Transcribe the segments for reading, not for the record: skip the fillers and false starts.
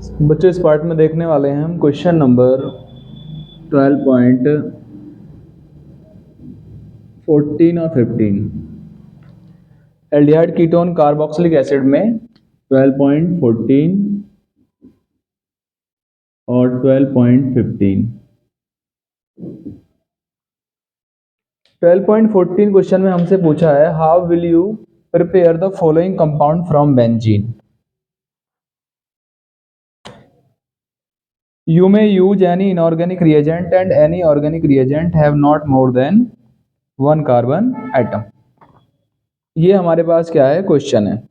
बच्चों इस पार्ट में देखने वाले हैं हम क्वेश्चन नंबर 12.14 और 15 एल्डिहाइड कीटोन कार्बोक्सिलिक एसिड में 12.14 और 12.15। 12.14 क्वेश्चन में हमसे पूछा है how will you prepare the following compound from benzene. You may use any inorganic reagent and any organic reagent have not more than one carbon atom। ये हमारे पास क्या है क्वेश्चन है।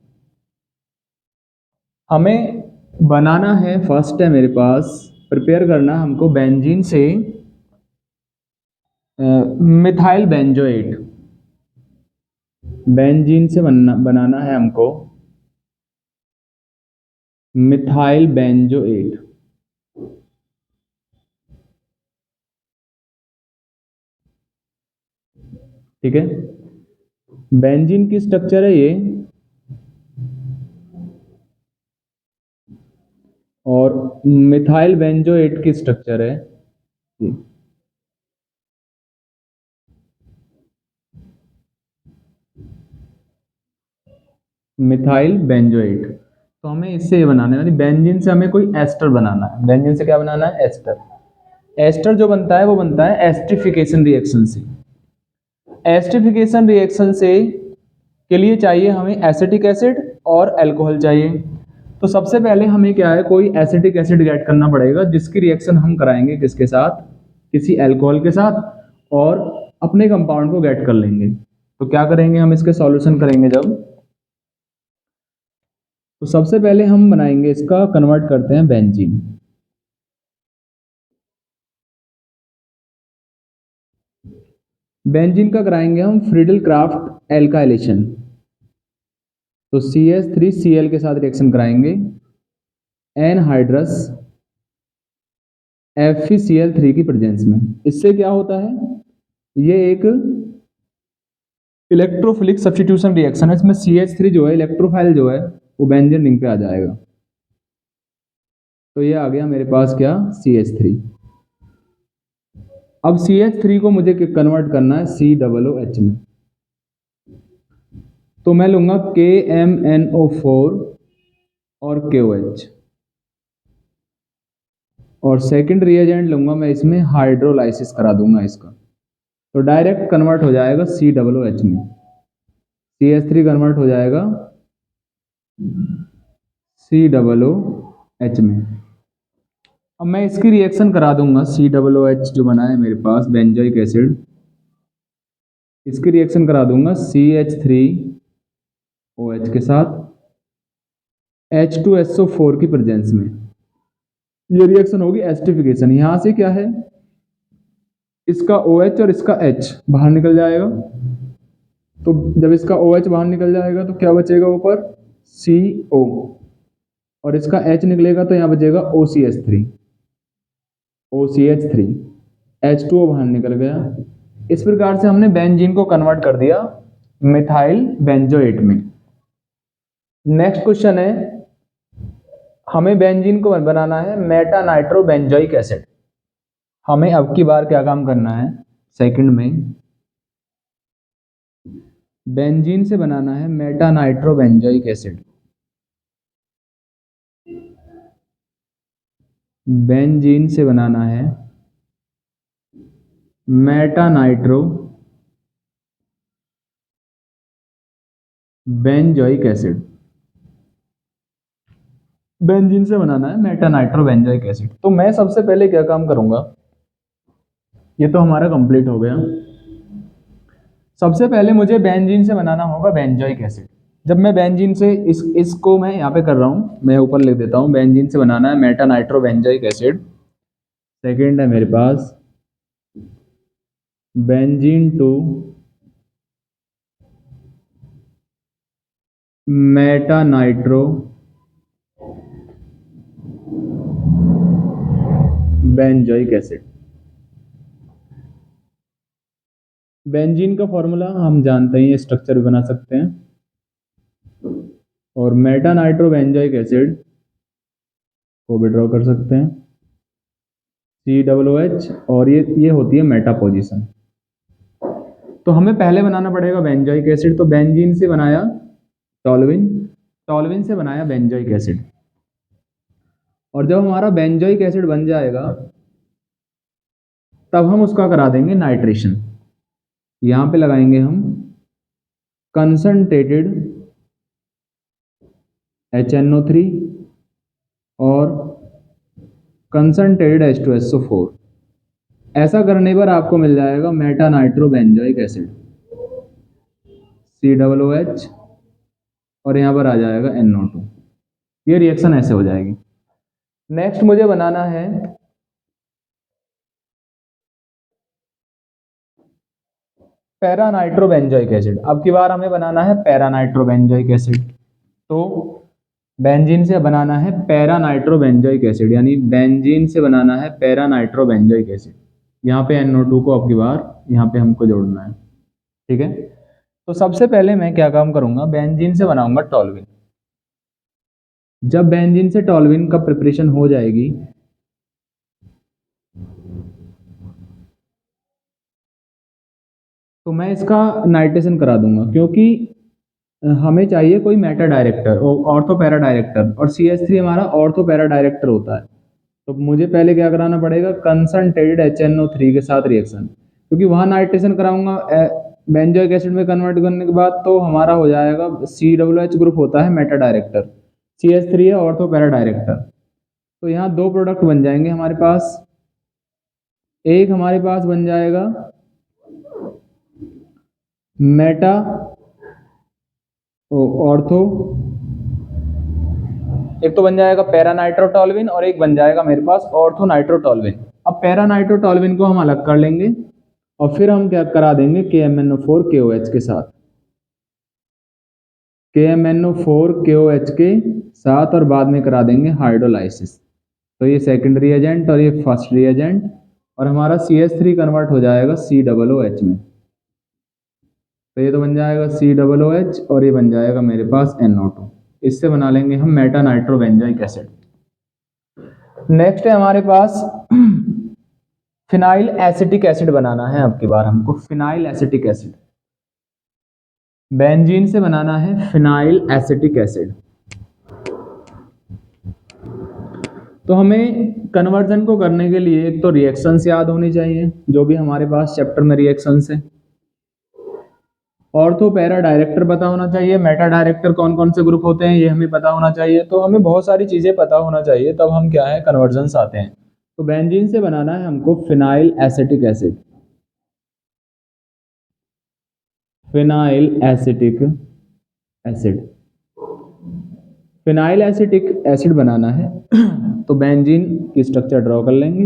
हमें बनाना है, फर्स्ट है मेरे पास प्रिपेयर करना हमको बेंजीन से मिथाइल बेंजोएट। बेंजीन से बनाना है हमको मिथाइल बेंजोएट। ठीक है, बेंजीन की स्ट्रक्चर है ये और मिथाइल बेंजोएट की स्ट्रक्चर है ये। Methyl benzoate. तो हमें इससे बनाना है, बेंजीन से हमें कोई एस्टर बनाना है। बेंजीन से क्या बनाना है? एस्टर। एस्टर जो बनता है वो बनता है एस्टरिफिकेशन रिएक्शन से। एस्टरिफिकेशन रिएक्शन से के लिए चाहिए हमें एसिटिक एसिड और अल्कोहल चाहिए। तो सबसे पहले हमें क्या है, कोई एसिटिक एसिड गेट करना पड़ेगा जिसकी रिएक्शन हम कराएंगे किसके साथ? किसी अल्कोहल के साथ, और अपने कंपाउंड को गेट कर लेंगे। तो क्या करेंगे हम, इसके सॉल्यूशन करेंगे जब, तो सबसे पहले हम बनाएंगे इसका, कन्वर्ट करते हैं बेंजीन। बेंजीन का कराएंगे हम फ्रीडल क्राफ्ट एल्काइलेशन। तो CH3Cl के साथ रिएक्शन कराएंगे एनहाइड्रस FeCl3 की प्रेजेंस में। इससे क्या होता है, ये एक इलेक्ट्रोफिलिक सब्स्टिट्यूशन रिएक्शन है। इसमें CH3 जो है इलेक्ट्रोफाइल जो है वो बेंजीन रिंग पे आ जाएगा। तो ये आ गया मेरे पास क्या, CH3। अब CH3 को मुझे कन्वर्ट करना है COOH में। तो मैं लूंगा KMnO4 और KOH, और सेकंड रिएजेंट लूंगा मैं इसमें, हाइड्रोलाइसिस करा दूंगा इसका। तो डायरेक्ट कन्वर्ट हो जाएगा COOH में। CH3 कन्वर्ट हो जाएगा COOH में। अब मैं इसकी रिएक्शन करा दूंगा, COOH जो बना है मेरे पास बेंजोइक एसिड, इसकी रिएक्शन करा दूंगा CH3OH के साथ H2SO4 की प्रेजेंस में। ये रिएक्शन होगी एस्टरिफिकेशन। यहां से क्या है, इसका OH और इसका H बाहर निकल जाएगा। तो जब इसका OH बाहर निकल जाएगा तो क्या बचेगा ऊपर, CO, और इसका H निकलेगा तो यहाँ बचेगा OCH3। H2O बाहर निकल गया। इस प्रकार से हमने बेंजीन को कन्वर्ट कर दिया मिथाइल बेंजोएट में। नेक्स्ट क्वेश्चन है, हमें बेंजीन को बनाना है मेटा नाइट्रो बेंजोइक एसिड। हमें अब की बार क्या काम करना है, सेकंड में बेंजीन से बनाना है meta nitro benzoic acid. Benzene से बनाना है meta nitro benzoic acid. Benzene से बनाना है मेटा नाइट्रो बेंजोइक एसिड। तो मैं सबसे पहले क्या काम करूंगा, ये तो हमारा कंप्लीट हो गया। सबसे पहले मुझे बेंजीन से बनाना होगा बेंजोइक एसिड। जब मैं बेंजीन से इसको मैं यहाँ पे कर रहा हूँ, मैं ऊपर लिख देता हूँ, बेंजीन से बनाना है meta nitro benzoic acid. Second है मेरे पास benzene to meta nitro benzoic acid. Benzene का फॉर्मूला हम जानते हैं, स्ट्रक्चर भी बना सकते हैं। और मेटा नाइट्रो बेंजोइक एसिड को भी ड्रॉ कर सकते हैं, COOH, और ये होती है मेटा पोजीशन। तो हमें पहले बनाना पड़ेगा बेंजोइक एसिड। तो बेंजीन से बनाया टॉल्विन, टॉल्विन से बनाया बेंजोइक एसिड। और जब हमारा बेंजोइक एसिड बन जाएगा तब हम उसका करा देंगे नाइट्रेशन। यहाँ पे लगाएंगे हम कंसंट्रेटेड HNO3 और कंसंट्रेटेड H2SO4। ऐसा करने पर आपको मिल जाएगा मेटा नाइट्रोबेंजोइक एसिड, COOH, और यहाँ पर आ जाएगा NO2। ये रिएक्शन ऐसे हो जाएगी। नेक्स्ट मुझे बनाना है पैरा नाइट्रोबेंजोइक एसिड। अब की बार हमें बनाना है पैरा नाइट्रोबेंजोइक एसिड। तो बेंजीन से बनाना है पैरा नाइट्रोबेंजोइक एसिड, यानी बेंजीन से बनाना है पैरा नाइट्रोबेंजोइक एसिड। यहाँ पे NO2 को अब की बार यहाँ पे हमको जोड़ना है, ठीक है। तो सबसे पहले मैं क्या काम करूंगा, बेंजीन से बनाऊंगा टॉल्विन। जब बेंजीन से टॉल्विन का प्रिपरेशन हो जाएगी तो मैं इसका नाइट्रेशन करा दूंगा, क्योंकि हमें चाहिए कोई Meta director, ortho para director, और CH3 हमारा ऑर्थो पैरा डायरेक्टर होता है। तो मुझे पहले क्या कराना पड़ेगा, कंसंट्रेटेड HNO3 के साथ रिएक्शन, क्योंकि वहाँ नाइट्रेशन कराऊंगा बेंजोइक एसिड में कन्वर्ट करने के बाद, तो हमारा हो जाएगा COOH ग्रुप होता है मेटा डायरेक्टर, CH3 है ऑर्थो पैरा डायरेक्टर। तो यहाँ दो प्रोडक्ट बन जाएंगे हमारे पास। एक हमारे पास बन जाएगा मेटा ऑर्थो, एक तो बन जाएगा पैरा नाइट्रोटॉल्विन और एक बन जाएगा मेरे पास ऑर्थो नाइट्रोटॉल्विन। अब पैरा नाइट्रोटॉल्विन को हम अलग कर लेंगे और फिर हम क्या करा देंगे KMNO4 KOH के साथ, KMNO4 KOH के साथ, और बाद में करा देंगे हाइड्रोलाइसिस। तो ये सेकेंडरी एजेंट और ये फर्स्ट रिएजेंट, और हमारा CH3 कन्वर्ट हो जाएगा COOH में। तो ये तो बन जाएगा COOH और ये बन जाएगा मेरे पास NO2। इससे बना लेंगे हम मेटा नाइट्रोबेंजोइक एसिड। नेक्स्ट है हमारे पास फिनाइल एसिटिक एसिड बनाना है। अब की बार हमको फिनाइल एसिटिक एसिड, बेंजीन से बनाना है फिनाइल एसिटिक एसिड। तो हमें कन्वर्जन को करने के लिए एक तो रिएक्शंस याद होनी चाहिए, जो भी हमारे पास चैप्टर में रिएक्शंस है। ऑर्थो पैरा डायरेक्टर पता होना चाहिए, मेटा डायरेक्टर कौन कौन से ग्रुप होते हैं ये हमें पता होना चाहिए। तो हमें बहुत सारी चीज़ें पता होना चाहिए, तब हम क्या है कन्वर्जन्स आते हैं। तो बेंजीन से बनाना है हमको phenyl acetic acid, phenyl acetic acid, phenyl acetic acid बनाना है। तो बेंजीन की स्ट्रक्चर ड्रॉ कर लेंगे,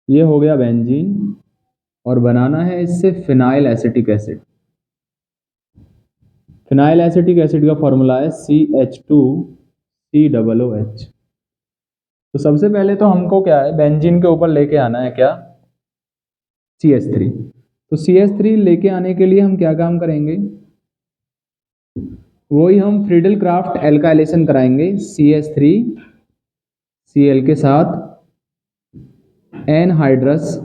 ये हो गया बेंजीन, और बनाना है इससे phenyl acetic acid. Phenyl acetic acid का फॉर्मूला है CH2COOH। तो सबसे पहले तो हमको क्या है बेंजीन के ऊपर लेके आना है क्या, CH3। तो CH3 लेके आने के लिए हम क्या काम करेंगे, वही हम फ्रीडल क्राफ्ट एल्काइलेशन कराएंगे CH3Cl के साथ एनहाइड्रस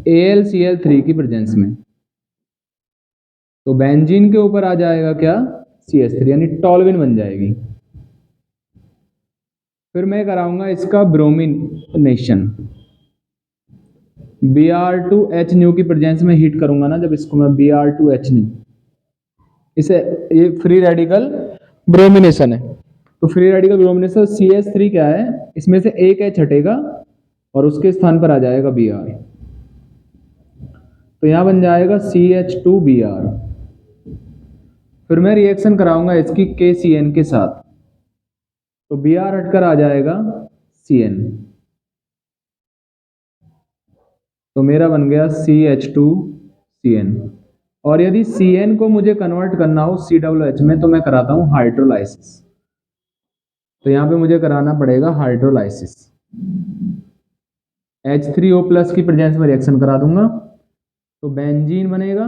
AlCl3 की प्रेजेंस में। तो बेंजीन के ऊपर आ जाएगा क्या, CH3, यानी टॉल्विन बन जाएगी। फिर मैं कराऊंगा इसका ब्रोमिनेशन, Br2H न्यू की प्रेजेंस में हीट करूंगा ना, जब इसको मैं Br2H न्यू, इसे ये फ्री रेडिकल ब्रोमिनेशन है। तो फ्री रेडिकल ब्रोमिनेशन CH3 क्या है, इसमें से एक H हटेगा और उसके स्थान पर आ जाएगा Br। तो यहां बन जाएगा CH2Br। फिर मैं रिएक्शन कराऊंगा इसकी KCN के साथ, तो Br हटकर आ जाएगा CN। तो मेरा बन गया CH2CN। और यदि CN को मुझे कन्वर्ट करना हो COOH में, तो मैं कराता हूं हाइड्रोलाइसिस। तो यहां पे मुझे कराना पड़ेगा हाइड्रोलाइसिस, H3O+ की प्रेजेंस में रिएक्शन करा दूंगा। तो बेंजीन बनेगा,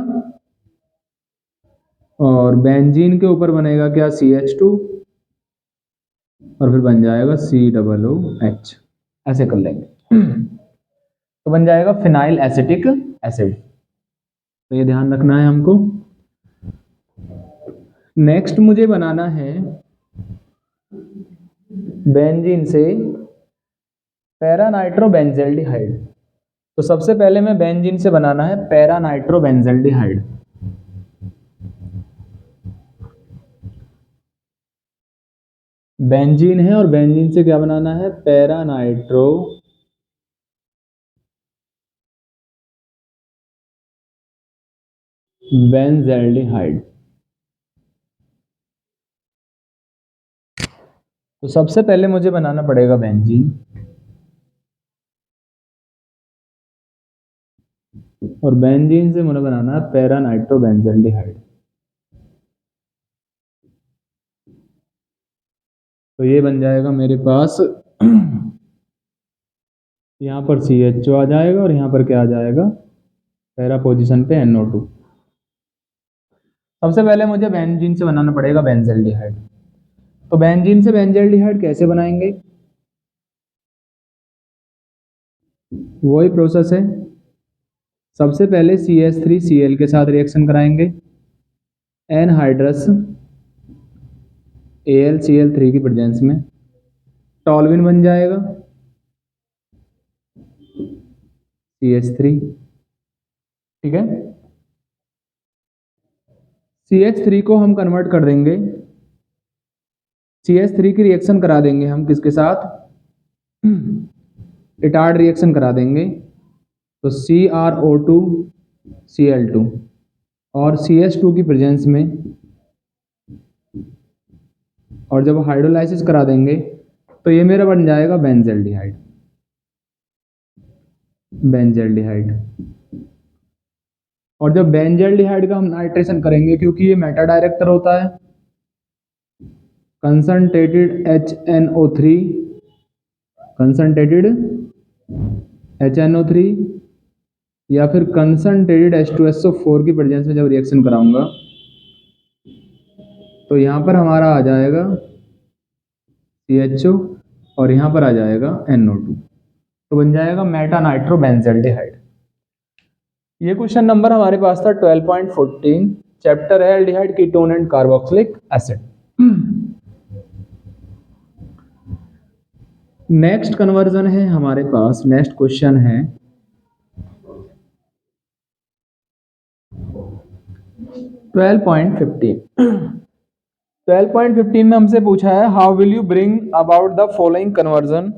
और बेंजीन के ऊपर बनेगा क्या, CH2, और फिर बन जाएगा COOH, ऐसे कर लेंगे। तो बन जाएगा फिनाइल एसिटिक एसिड। तो ये ध्यान रखना है हमको। नेक्स्ट मुझे बनाना है बेंजीन से पैरानाइट्रोबेंजल्डिहाइड। तो सबसे पहले मैं बेंजीन से बनाना है पैरानाइट्रोबेंजल्डिहाइड। बेंजीन है और बेंजीन से क्या बनाना है, पैरानाइट्रो बेंजल्डिहाइड। तो सबसे पहले मुझे बनाना पड़ेगा बेंजीन, और बेंजीन से मुझे बनाना है पैरानाइट्रोबेंजल्डिहाइड। तो ये बन जाएगा मेरे पास यहाँ पर CHO आ जाएगा और यहाँ पर क्या आ जाएगा, पैरा पोजीशन पे NO2। सबसे पहले मुझे बेंजीन से बनाना पड़ेगा बेंजल्डिहाइड। तो बेंजीन से बेंजल्डिहाइड कैसे बनाएंगे, वही प्रोसेस है। सबसे पहले CH3Cl के साथ रिएक्शन कराएंगे, एनहाइड्रस AlCl3 की प्रेजेंस में टॉल्विन बन जाएगा CH3। ठीक है, CH3 को हम कन्वर्ट कर देंगे, CH3 की रिएक्शन करा देंगे हम किसके साथ, रिटार्ड रिएक्शन करा देंगे। तो CrO2Cl2 और CH2 की प्रेजेंस में, और जब हाइड्रोलाइसिस करा देंगे तो ये मेरा बन जाएगा बेंजल्डिहाइड। बेंजल्डिहाइड। और जब बेंजल्डिहाइड का हम नाइट्रेशन करेंगे, क्योंकि ये मेटा डायरेक्टर होता है, कंसंट्रेटेड HNO3, कंसंट्रेटेड HNO3 या फिर कंसंट्रेटेड H2SO4 की प्रेजेंस में जब रिएक्शन कराऊंगा तो यहाँ पर हमारा आ जाएगा CHO और यहाँ पर आ जाएगा NO2। तो बन जाएगा मेटा नाइट्रोबेंजल्डिहाइड। ये क्वेश्चन नंबर हमारे पास था 12.14, चैप्टर है aldehyde, ketone and carboxylic acid. Next conversion है हमारे पास, नेक्स्ट क्वेश्चन है 12.15। 12.15 में हमसे पूछा है how will you bring about the following conversion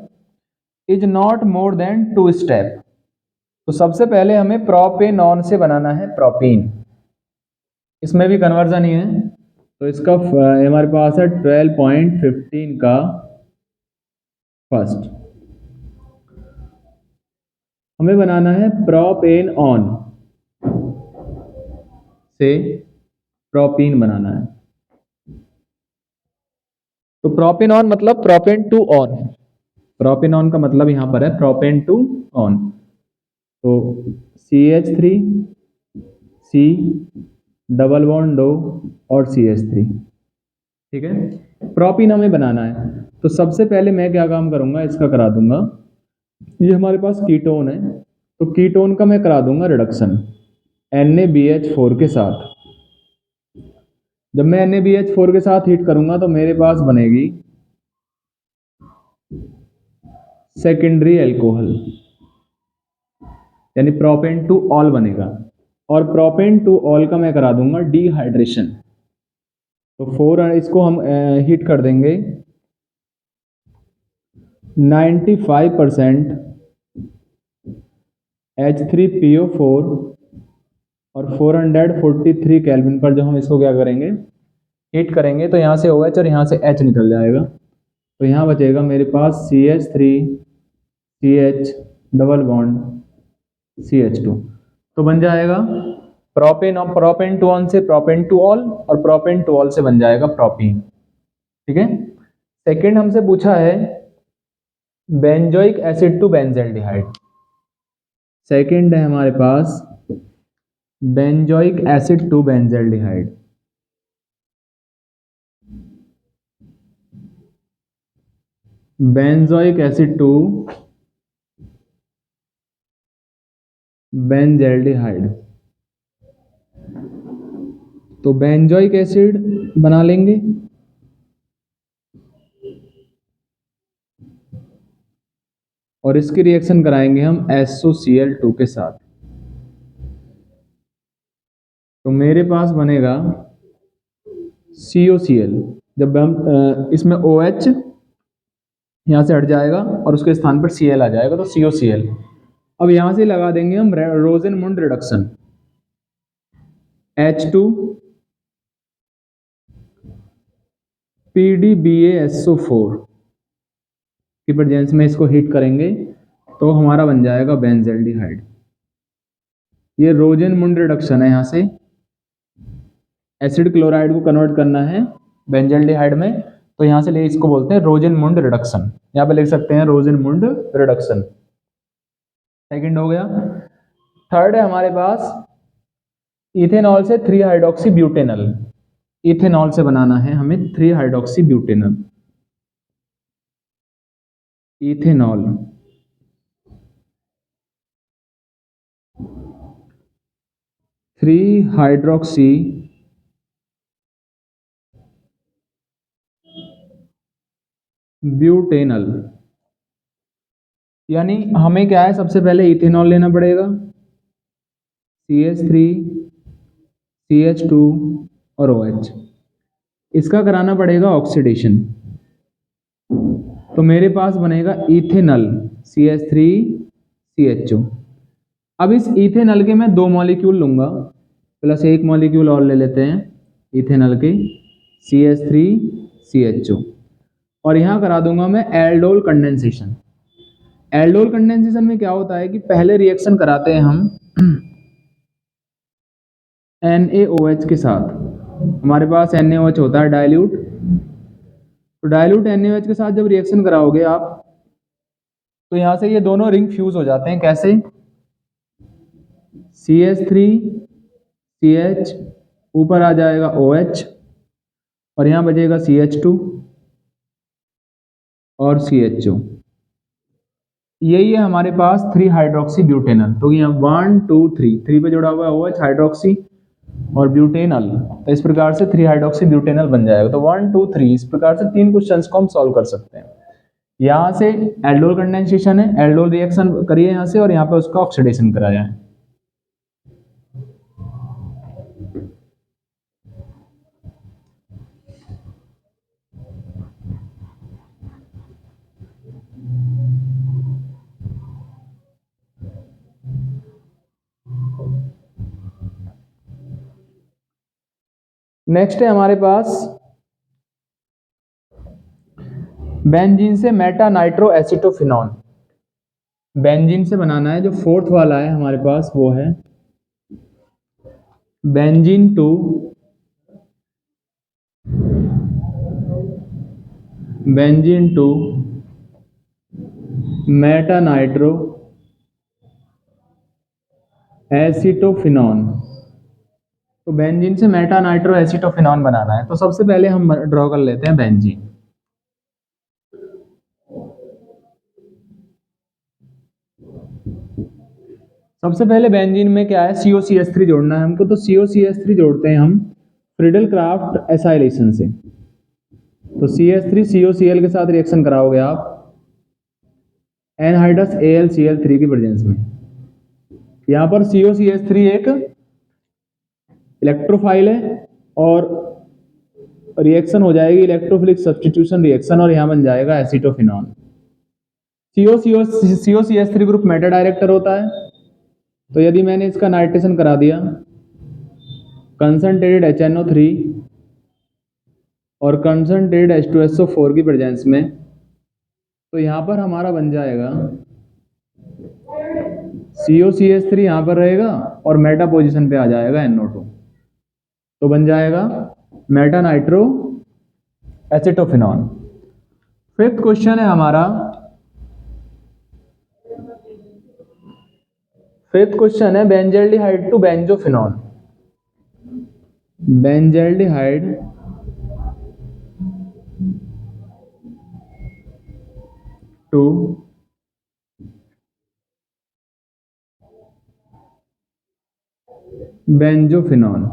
is not more than 2 step. तो सबसे पहले हमें प्रोपेनॉन से बनाना है प्रोपीन, इसमें भी कन्वर्जन ही है। तो इसका हमारे पास है 12.15 का फर्स्ट, हमें बनाना है प्रोपेनॉन से प्रोपीन बनाना है। तो प्रोपेनॉन मतलब प्रोपेन टू ऑन, प्रोपेनॉन का मतलब यहां पर है प्रोपेन टू ऑन। तो CH3 C double bond O और CH3। ठीक है, प्रोपीन हमें बनाना है। तो सबसे पहले मैं क्या काम करूंगा, इसका करा दूंगा, ये हमारे पास कीटोन है तो कीटोन का मैं करा दूंगा रिडक्शन NaBH4 के साथ। जब मैं NaBH4 के साथ हीट करूंगा तो मेरे पास बनेगी सेकेंडरी एल्कोहल, यानी प्रोपेन टू ऑल बनेगा। और प्रोपेन टू ऑल का मैं करा दूंगा डिहाइड्रेशन। तो 4 इसको हम हीट कर देंगे 95% H3PO4 और 443 केल्विन पर जब हम इसको क्या करेंगे, हीट करेंगे, तो यहाँ से OH और यहाँ से H निकल जाएगा। तो यहाँ बचेगा मेरे पास CH3CH डबल बॉन्ड CH2। तो बन जाएगा प्रोपेन टू ऑन से प्रोपेन टू ऑल और प्रोपेन टू ऑल से बन जाएगा प्रोपीन। ठीक है, सेकंड हमसे पूछा है benzoic acid to benzaldehyde. Second है हमारे पास benzoic acid to benzaldehyde. Benzoic acid to benzaldehyde. तो बेंजोइक एसिड बना लेंगे, और इसकी रिएक्शन कराएंगे हम SOCl2 के साथ। तो मेरे पास बनेगा COCl। जब हम इसमें OH यहाँ से हट जाएगा और उसके स्थान पर Cl आ जाएगा, तो COCl। अब यहाँ से लगा देंगे हम रोजेनमुंड रिडक्शन, H2 PDBaSO4 की प्रेजेंस में इसको हीट करेंगे तो हमारा बन जाएगा बेंजल्डिहाइड। ये रोजेनमुंड रिडक्शन है, यहाँ से एसिड क्लोराइड को कन्वर्ट करना है बेंजल्डिहाइड में, तो यहाँ से ले इसको बोलते हैं रोजेनमुंड रिडक्शन। यहाँ पे लिख सकते हैं रोजेनमुंड रिडक्शन। सेकंड हो गया। थर्ड है हमारे पास इथेनॉल से 3 हाइड्रोक्सी ब्यूटेनल। इथेनॉल से बनाना है हमें 3 hydroxy butanal. Ethanol, three hydroxy butanal. यानी हमें क्या है, सबसे पहले इथेनॉल लेना पड़ेगा, CH3 CH2 और OH। इसका कराना पड़ेगा ऑक्सीडेशन। तो मेरे पास बनेगा इथेनल CH3 CHO। अब इस इथेनल के मैं 2 मॉलिक्यूल लूंगा, प्लस 1 मॉलिक्यूल और ले लेते हैं इथेनल के CH3 CHO, और यहाँ करा दूंगा मैं एल्डोल कंडेंसेशन। एल्डोल कंडेंसेशन में क्या होता है कि पहले रिएक्शन कराते हैं हम NaOH के साथ। हमारे पास NaOH होता है डाइल्यूट, तो डाइल्यूट NaOH के साथ जब रिएक्शन कराओगे आप, तो यहाँ से ये दोनों रिंग फ्यूज हो जाते हैं। कैसे? CH3 CH, ऊपर आ जाएगा OH, और यहाँ बचेगा CH2 और CHO। यही है हमारे पास 3 हाइड्रोक्सी ब्यूटेनल। तो यहाँ 1 2 3 पे जुड़ा हुआ है OH हाइड्रोक्सी और ब्यूटेनल, तो इस प्रकार से 3 हाइड्रोक्सी ब्यूटेनल बन जाएगा। तो 1 2 3 इस प्रकार से 3 क्वेश्चंस को हम सॉल्व कर सकते हैं। यहाँ से एल्डोल कंडेंसेशन है, एल्डोल रिएक्शन करिए यहाँ से, और यहाँ पे उसका ऑक्सीडेशन कराया है। नेक्स्ट है हमारे पास बेंजीन से मेटा नाइट्रो एसिटोफिनॉन। बेंजीन से बनाना है, जो फोर्थ वाला है हमारे पास वो है benzene to meta nitro acetophenone. तो बेंजीन से मेटा नाइट्रो एसिटोफिनॉन बनाना है, तो सबसे पहले हम ड्रॉ कर लेते हैं बेंजीन। सबसे पहले बेंजीन में क्या है, COCH3 जोड़ना है हमको। तो COCH3 जोड़ते हैं हम फ्रीडल क्राफ्ट एसाइलेशन से। तो CH3 COCl के साथ रिएक्शन कराओगे आप एनहाइड्रस AlCl3 की प्रेजेंस में। यहाँ पर COCH3 एक इलेक्ट्रोफाइल है और रिएक्शन हो जाएगी इलेक्ट्रोफिलिक सब्स्टिट्यूशन रिएक्शन, और यहाँ बन जाएगा acetophenone. COCH3 group Meta director होता है। तो यदि मैंने इसका नाइट्रेशन करा दिया कंसंट्रेटेड HNO3 और कंसंट्रेटेड H2SO4 की प्रेजेंस में, तो यहाँ पर हमारा बन जाएगा COCH3 यहाँ पर रहेगा और मेटा पोजीशन पे आ जाएगा NO2, तो बन जाएगा meta nitro acetophenone. Fifth question है हमारा, फिफ्थ क्वेश्चन है benzaldehyde to benzophenone. Benzaldehyde to benzophenone.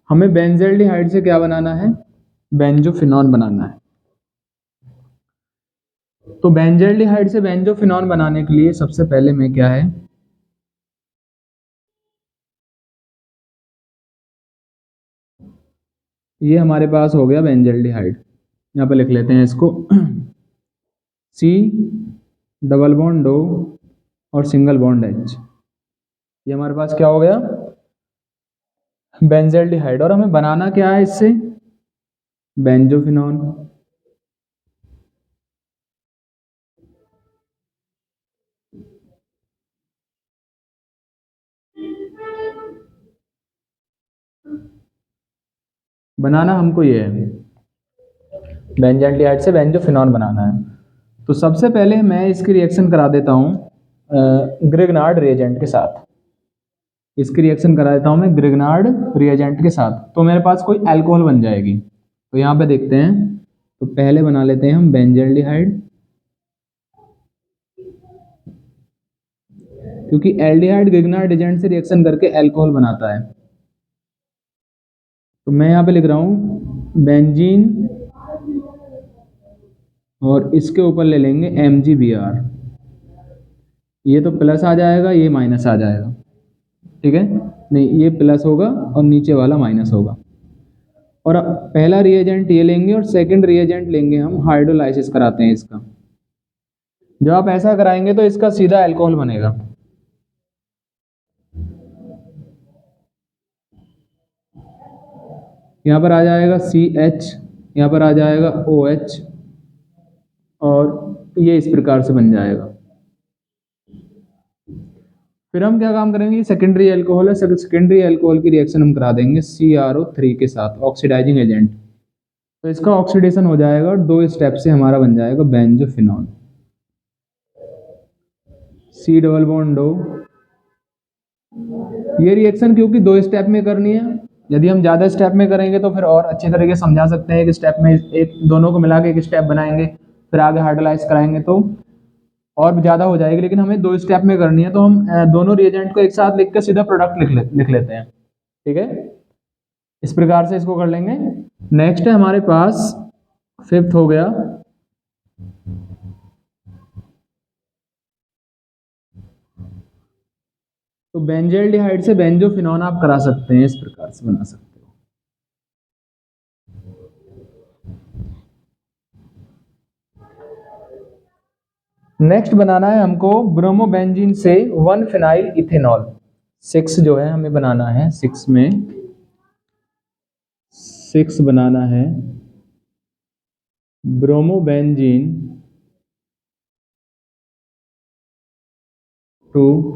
हमें बेंजल्डिहाइड से क्या बनाना है? बेंजोफिनॉन बनाना है। तो बेंजल्डिहाइड से बेंजोफिनॉन बनाने के लिए सबसे पहले में क्या है, ये हमारे पास हो गया बेंजल्डिहाइड। यहाँ पे लिख लेते हैं इसको सी डबल बॉन्ड ओ और सिंगल बॉन्ड एच। ये हमारे पास क्या हो गया? बेंजल्डिहाइड। और हमें बनाना क्या है इससे? बेंजोफिनॉन। बनाना हमको ये है, बेंजल्डिहाइड से बेंजोफिनॉन बनाना है। तो सबसे पहले मैं इसकी रिएक्शन करा देता हूँ ग्रिग्नार्ड रिएजेंट के साथ। इसकी रिएक्शन करा देता हूँ मैं ग्रिग्नार्ड रिएजेंट के साथ, तो मेरे पास कोई अल्कोहल बन जाएगी। तो यहाँ पे देखते हैं, तो पहले बना लेते हैं हम बेंजल्डिहाइड, क्योंकि एल्डिहाइड ग्रिग्नार्ड एजेंट से रिएक्शन करके अल्कोहल बनाता है। तो मैं यहाँ पे लिख रहा हूँ बेंजीन और इसके ऊपर ले लेंगे MgBr। ये तो प्लस आ जाएगा, ये माइनस आ जाएगा, ठीक है? नहीं, ये प्लस होगा और नीचे वाला माइनस होगा। और अब पहला रिएजेंट ये लेंगे और सेकंड रिएजेंट लेंगे हम, हाइड्रोलाइसिस कराते हैं इसका। जब आप ऐसा कराएंगे तो इसका सीधा अल्कोहल बनेगा। यहाँ पर आ जाएगा CH, यहाँ पर आ जाएगा OH, और ये इस प्रकार से बन जाएगा। फिर हम क्या काम करेंगे, सेकेंडरी अल्कोहल है, सेकेंडरी अल्कोहल की रिएक्शन हम करा देंगे CrO3 के साथ, ऑक्सीडाइजिंग एजेंट। तो इसका ऑक्सीडेशन हो जाएगा और 2 स्टेप से हमारा बन जाएगा benzophenone. C double bond O। ये रिएक्शन क्योंकि 2 स्टेप में करनी है, यदि हम ज़्यादा स्टेप में करेंगे तो फिर और अच्छे तरीके से समझा सकते हैं। एक स्टेप में एक दोनों को मिला के एक स्टेप बनाएंगे, फिर आगे हाइड्रोलाइज कराएंगे तो और ज़्यादा हो जाएगी, लेकिन हमें 2 स्टेप में करनी है। तो हम दोनों रिएजेंट को एक साथ लिख कर सीधा प्रोडक्ट लिख लेते हैं, ठीक है? इस प्रकार से इसको कर लेंगे। नेक्स्ट है हमारे पास, फिफ्थ हो गया तो बेंजल्डिहाइड से बेंजोफिनॉन आप करा सकते हैं, इस प्रकार से बना सकते हो। नेक्स्ट बनाना है हमको ब्रोमोबेंजीन से 1 फिनाइल इथेनॉल। 6 जो है हमें बनाना है, 6 बनाना है bromobenzene to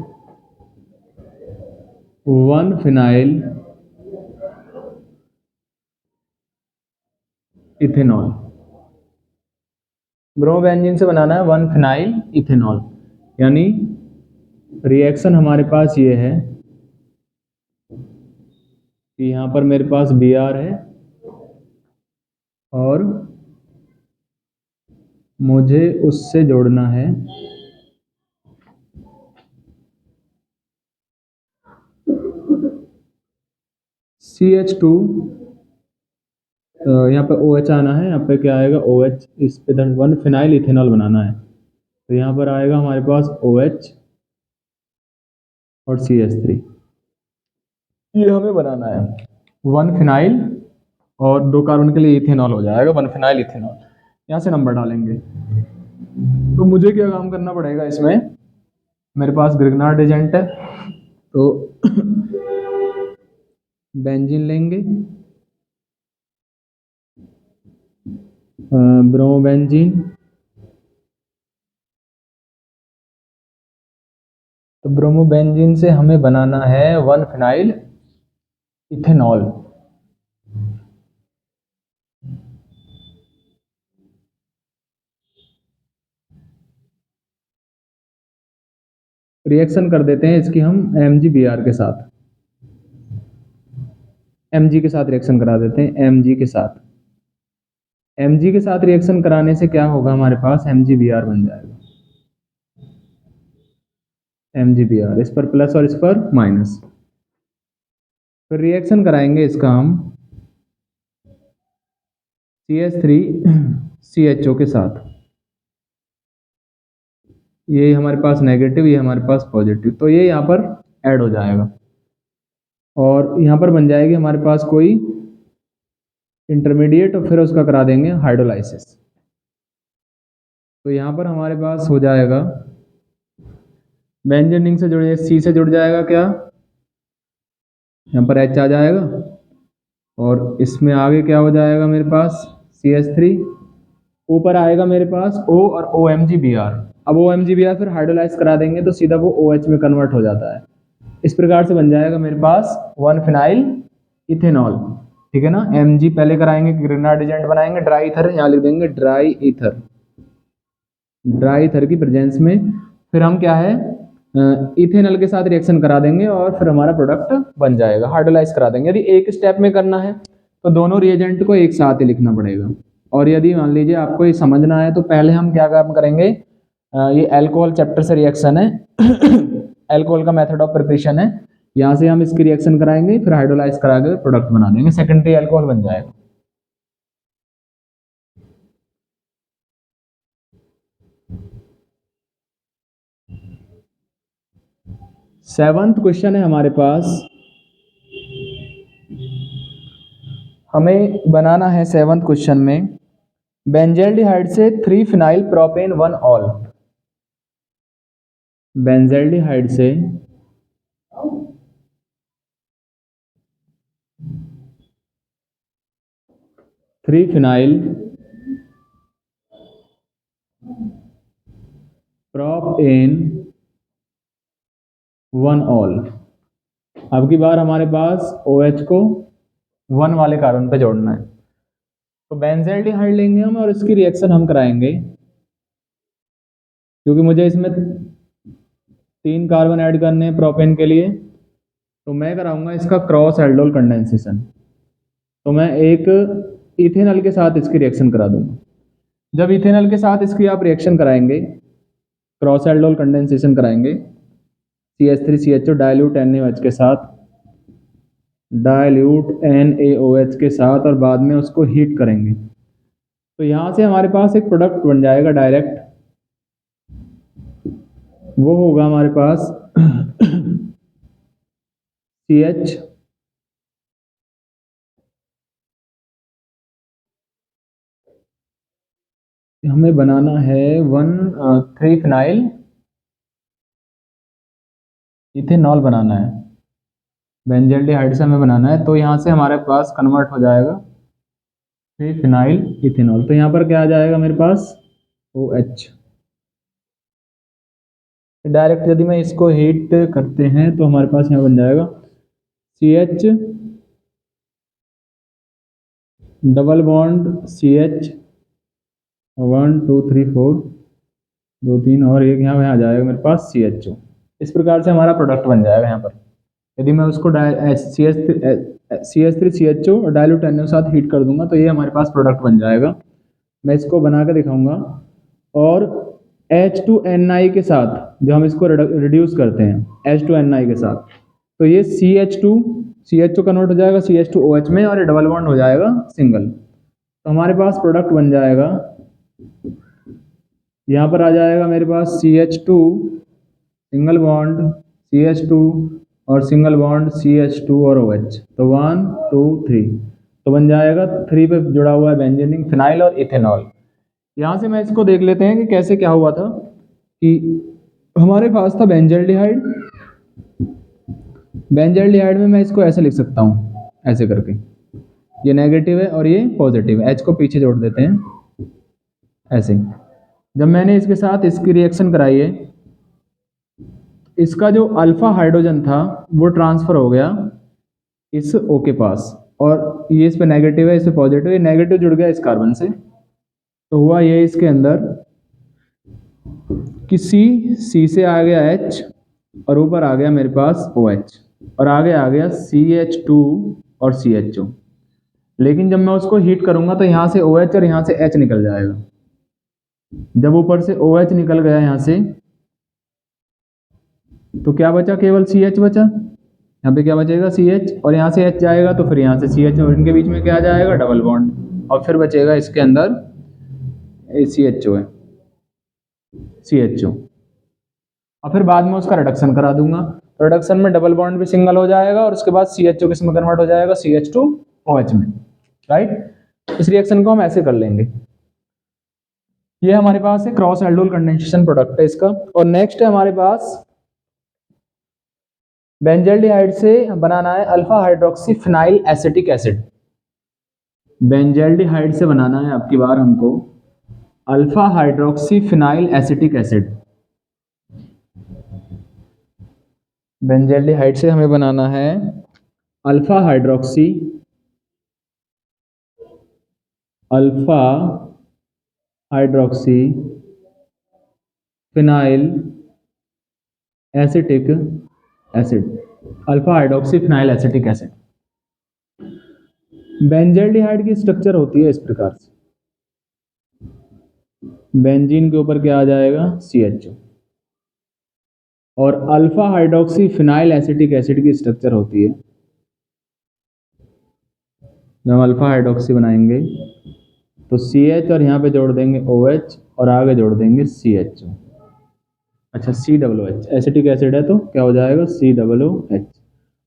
1 phenyl ethanol. Bromobenzene से बनाना है 1 फिनाइल इथेनॉल, यानी रिएक्शन हमारे पास ये है कि यहाँ पर मेरे पास Br है और मुझे उससे जोड़ना है CH2। यहाँ पे OH आना है, यहाँ पे क्या आएगा OH, इस पे 1 फिनाइल इथेनॉल बनाना है। तो यहाँ पर आएगा हमारे पास OH और CH3, ये हमें बनाना है 1 फिनाइल और 2 कार्बन के लिए इथेनॉल हो जाएगा 1 फिनाइल इथेनॉल। यहाँ से नंबर डालेंगे। तो मुझे क्या काम करना पड़ेगा इसमें, मेरे पास ग्रिग्नार्ड एजेंट है, तो बेंजीन लेंगे, ब्रोमोबेंजीन, तो ब्रोमोबेंजीन से हमें बनाना है 1 फिनाइल इथेनॉल। रिएक्शन कर देते हैं इसकी हम MgBr के साथ, Mg के साथ रिएक्शन करा देते हैं, Mg के साथ। Mg के साथ रिएक्शन कराने से क्या होगा, हमारे पास MgBr बन जाएगा। MgBr, इस पर प्लस और इस पर माइनस। फिर रिएक्शन कराएंगे इसका हम CH3CHO के साथ। ये हमारे पास नेगेटिव, ये हमारे पास पॉजिटिव, तो ये यहाँ पर ऐड हो जाएगा और यहाँ पर बन जाएगी हमारे पास कोई इंटरमीडिएट और फिर उसका करा देंगे हाइड्रोलाइसिस। तो यहाँ पर हमारे पास हो जाएगा बेंजीन रिंग से जुड़े C से जुड़ जाएगा क्या, यहाँ पर H आ जाएगा और इसमें आगे क्या हो जाएगा मेरे पास CH3, ऊपर आएगा मेरे पास O और OMgBr। अब OMgBr फिर हाइड्रोलाइज करा देंगे तो सीधा वो OH में कन्वर्ट हो जाता है। इस प्रकार से बन जाएगा मेरे पास 1-फिनाइल इथेनॉल। ठीक है ना। Mg पहले कराएंगे, ग्रेनाड एजेंट बनाएंगे, ड्राई ईथर यहाँ लिख देंगे ड्राई ईथर, ड्राई ईथर की प्रेजेंस में फिर हम क्या है इथेनॉल के साथ रिएक्शन करा देंगे और फिर हमारा प्रोडक्ट बन जाएगा, हाइड्रोलाइज करा देंगे। यदि एक स्टेप में करना है तो दोनों रिएजेंट को एक साथ ही लिखना पड़ेगा, और यदि मान लीजिए आपको ये समझना है तो पहले हम क्या काम करेंगे, ये अल्कोहल चैप्टर से रिएक्शन है अल्कोहल का मेथड ऑफ प्रिपरेशन है, यहाँ से हम इसकी रिएक्शन कराएंगे, फिर हाइड्रोलाइज करा के प्रोडक्ट बना देंगे, सेकेंडरी अल्कोहल बन जाएगा। सेवंथ क्वेश्चन है हमारे पास, हमें बनाना है सेवंथ क्वेश्चन में बेंजल्डिहाइड से 3-फिनाइल प्रोपेन 1 ऑल। बेंजल्डिहाइड से 3-फिनाइल प्रोपेन 1 ऑल। अब की बार हमारे पास OH को 1 वाले कार्बन पे जोड़ना है, तो बेंजल्डिहाइड लेंगे हम और इसकी रिएक्शन हम कराएंगे, क्योंकि मुझे इसमें 3 कार्बन ऐड करने हैं प्रोपेन के लिए, तो मैं कराऊंगा इसका क्रॉस एल्डोल कंडेंसेशन। तो मैं एक इथेनॉल के साथ इसकी रिएक्शन करा दूंगा। जब इथेनॉल के साथ इसकी आप रिएक्शन कराएंगे, क्रॉस एल्डोल कंडेंसेशन कराएंगे CH3CHO डाइल्यूट NaOH के साथ, डाइल्यूट NaOH के साथ, और बाद में उसको हीट करेंगे, तो यहाँ से हमारे पास एक प्रोडक्ट बन जाएगा डायरेक्ट, वो होगा हमारे पास CH हमें बनाना है 3-फिनाइल इथेनॉल बनाना है, बेंजल्डिहाइड से हमें बनाना है, तो यहाँ से हमारे पास कन्वर्ट हो जाएगा 3-फिनाइल इथेनॉल। तो यहाँ पर क्या आ जाएगा मेरे पास OH। डायरेक्ट यदि मैं इसको हीट करते हैं तो हमारे पास यहाँ बन जाएगा CH डबल बॉन्ड CH 1 2 3 4 2 3 और एक यहाँ पे आ जाएगा मेरे पास CHO। इस प्रकार से हमारा प्रोडक्ट बन जाएगा। यहाँ पर यदि मैं उसको CH3CHO और डाइल्यूट NaOH साथ हीट कर दूंगा तो ये हमारे पास प्रोडक्ट बन जाएगा। मैं इसको बना के दिखाऊंगा। और H2Ni के साथ जो हम इसको रिड्यूस करते हैं H2Ni के साथ, तो ये CH2 कन्वर्ट हो जाएगा CH2OH में और ये डबल बॉन्ड हो जाएगा सिंगल। तो हमारे पास प्रोडक्ट बन जाएगा, यहाँ पर आ जाएगा मेरे पास CH2 सिंगल बॉन्ड CH2 और सिंगल बॉन्ड CH2 और OH, तो 1 2 3, तो बन जाएगा 3 पे जुड़ा हुआ है बेंजीन रिंग, फिनाइल और इथेनॉल। यहाँ से मैं इसको देख लेते हैं कि कैसे क्या हुआ था, कि हमारे पास था बेंजल्डिहाइड। बेंजल्डिहाइड में मैं इसको ऐसे लिख सकता हूँ, ऐसे करके, ये नेगेटिव है और ये पॉजिटिव है, H को पीछे जोड़ देते हैं ऐसे। जब मैंने इसके साथ इसकी रिएक्शन कराई है, इसका जो अल्फा हाइड्रोजन था वो ट्रांसफर हो गया इस O के पास, और ये इस पे नेगेटिव है, इस पे पॉजिटिव, ये नेगेटिव जुड़ गया इस कार्बन से, तो हुआ ये इसके अंदर कि C से आ गया H और ऊपर आ गया मेरे पास OH और आगे आ गया CH2 और CHO। लेकिन जब मैं उसको हीट करूंगा तो यहाँ से OH और यहाँ से H निकल जाएगा। जब ऊपर से OH निकल गया यहाँ से, तो क्या बचा, केवल CH बचा। यहाँ पे क्या बचेगा, CH, और यहाँ से H जाएगा तो फिर यहाँ से CH, और इनके बीच में क्या जाएगा, डबल बॉन्ड, और फिर बचेगा इसके अंदर CHO है, CHO। और फिर बाद में उसका रिडक्शन करा दूंगा। रिडक्शन में डबल बॉन्ड भी सिंगल हो जाएगा और उसके बाद CHO किस में कन्वर्ट हो जाएगा, CH2OH में, राइट। इस रिएक्शन को हम ऐसे कर लेंगे। ये हमारे पास है क्रॉस एल्डोल कंडेंसेशन प्रोडक्ट है इसका। और नेक्स्ट है हमारे पास बेंजल्डिहाइड से बनाना है alpha hydroxy phenyl acetic acid. Benzaldehyde से बनाना है आपकी बार हमको alpha hydroxy phenyl acetic acid. Benzaldehyde से हमें बनाना है alpha hydroxy phenyl acetic acid, alpha hydroxy phenyl acetic acid. Benzaldehyde की स्ट्रक्चर होती है इस प्रकार से, बेंजीन के ऊपर क्या आ जाएगा, CHO, और alpha hydroxy phenyl acetic acid की स्ट्रक्चर होती है, जब हम अल्फा हाइड्रोक्सी बनाएंगे तो CH और यहाँ पे जोड़ देंगे OH और आगे जोड़ देंगे CHO। अच्छा, COOH एसिटिक एसिड है तो क्या हो जाएगा, COOH।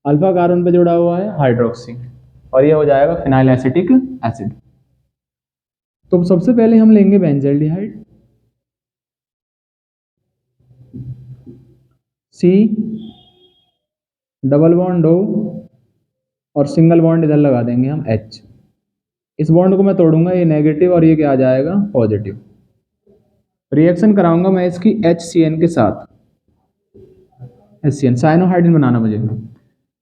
अल्फा कार्बन पे जुड़ा हुआ है हाइड्रोक्सी और ये हो जाएगा फिनाइल एसिटिक एसिड। तो सबसे पहले हम लेंगे benzaldehyde, C double bond O और सिंगल बॉन्ड इधर लगा देंगे हम H। इस बॉन्ड को मैं तोड़ूंगा, ये नेगेटिव और ये क्या आ जाएगा, पॉजिटिव। रिएक्शन कराऊंगा मैं इसकी HCN के साथ, HCN साइनोहाइड्रिन बनाना मुझे,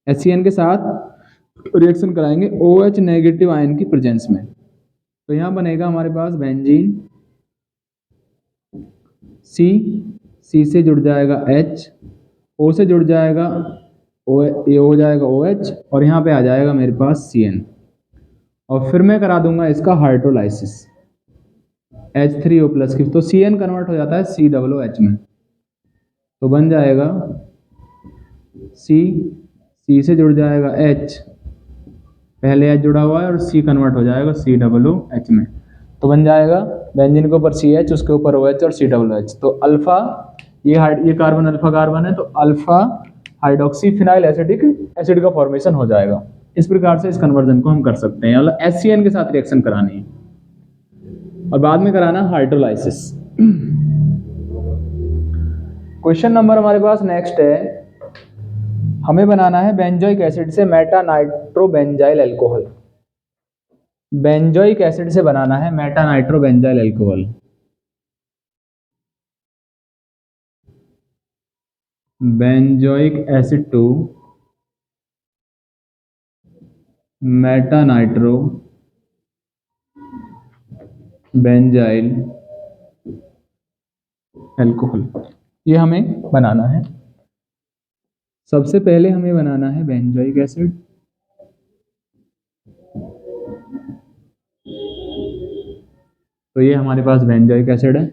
HCN के साथ रिएक्शन कराएंगे OH नेगेटिव आयन की प्रेजेंस में। तो यहाँ बनेगा हमारे पास बेंजीन, C से जुड़ जाएगा H, O से जुड़ जाएगा ये हो जाएगा OH और यहाँ पे आ जाएगा मेरे पास CN। और फिर मैं करा दूंगा इसका हाइड्रोलाइसिस H3O+ की, तो CN कन्वर्ट हो जाता है COOH में, तो बन जाएगा C से जुड़ जाएगा H, पहले H जुड़ा हुआ है और C कन्वर्ट हो जाएगा COOH में, तो बन जाएगा बेंजीन के ऊपर CH, उसके ऊपर OH और COOH। तो अल्फा, ये कार्बन अल्फा कार्बन है, तो alpha hydroxy phenyl acetic acid का फॉर्मेशन हो जाएगा। इस प्रकार से इस कन्वर्जन को हम कर सकते हैं, मतलब HCN के साथ रिएक्शन करानी है और बाद में कराना हाइड्रोलाइसिस। क्वेश्चन नंबर हमारे पास नेक्स्ट है, हमें बनाना है बेंजोइक एसिड से meta nitrobenzyl alcohol. Benzoic acid से बनाना है meta nitrobenzyl alcohol. Benzoic acid to meta nitro benzyl alcohol, ये हमें बनाना है। सबसे पहले हमें बनाना है बेंजोइक एसिड, तो ये हमारे पास बेंजोइक एसिड है।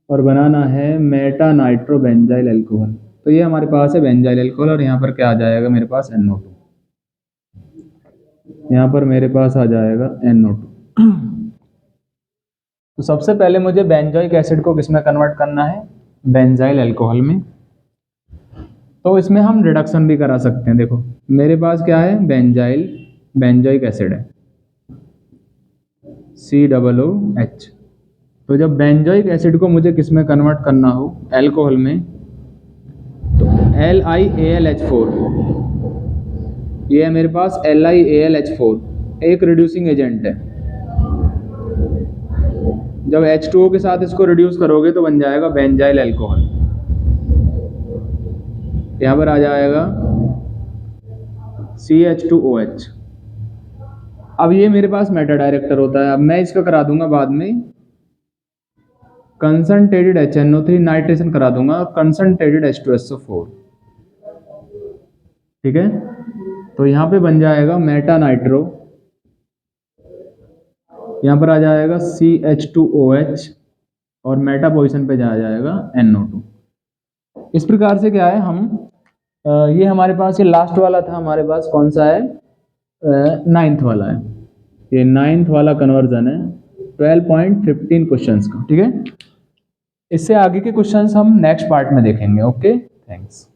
और बनाना है मेटा नाइट्रोबेंजाइल अल्कोहल, तो ये हमारे पास है बेंजाइल अल्कोहल और यहाँ पर क्या आ जाएगा मेरे पास NO2, यहाँ पर मेरे पास आ जाएगा NO2। तो सबसे पहले मुझे बेंजोइक एसिड को किस में कन्वर्ट करना है, बेंजाइल अल्कोहल में। तो इसमें हम रिडक्शन भी करा सकते हैं। देखो मेरे पास क्या है, बेंजोइक एसिड है COOH। तो जब बेंजोइक एसिड को मुझे किस में कन्वर्ट करना हो, अल्कोहल में, तो LiAlH4, ये है मेरे पास LiAlH4, एक रिड्यूसिंग एजेंट है। जब H2O के साथ इसको रिड्यूस करोगे तो बन जाएगा बेंजाइल अल्कोहल, यहाँ पर आ जाएगा CH2OH। अब ये मेरे पास मेटा डायरेक्टर होता है, अब मैं इसका करा दूंगा बाद में कंसंट्रेटेड HNO3 नाइट्रेशन करा दूंगा, कंसंट्रेटेड H2SO4, ठीक है। तो यहाँ पे बन जाएगा मेटा नाइट्रो, यहाँ पर आ जाएगा CH2OH और मेटा पोजीशन पे जा जाएगा NO2। इस प्रकार से क्या है हम ये हमारे पास ये लास्ट वाला था, हमारे पास कौन सा है, 9th वाला है, ये 9th वाला कन्वर्जन है 12.15 क्वेश्चंस का, ठीक है। इससे आगे के क्वेश्चंस हम नेक्स्ट पार्ट में देखेंगे। Okay, thanks.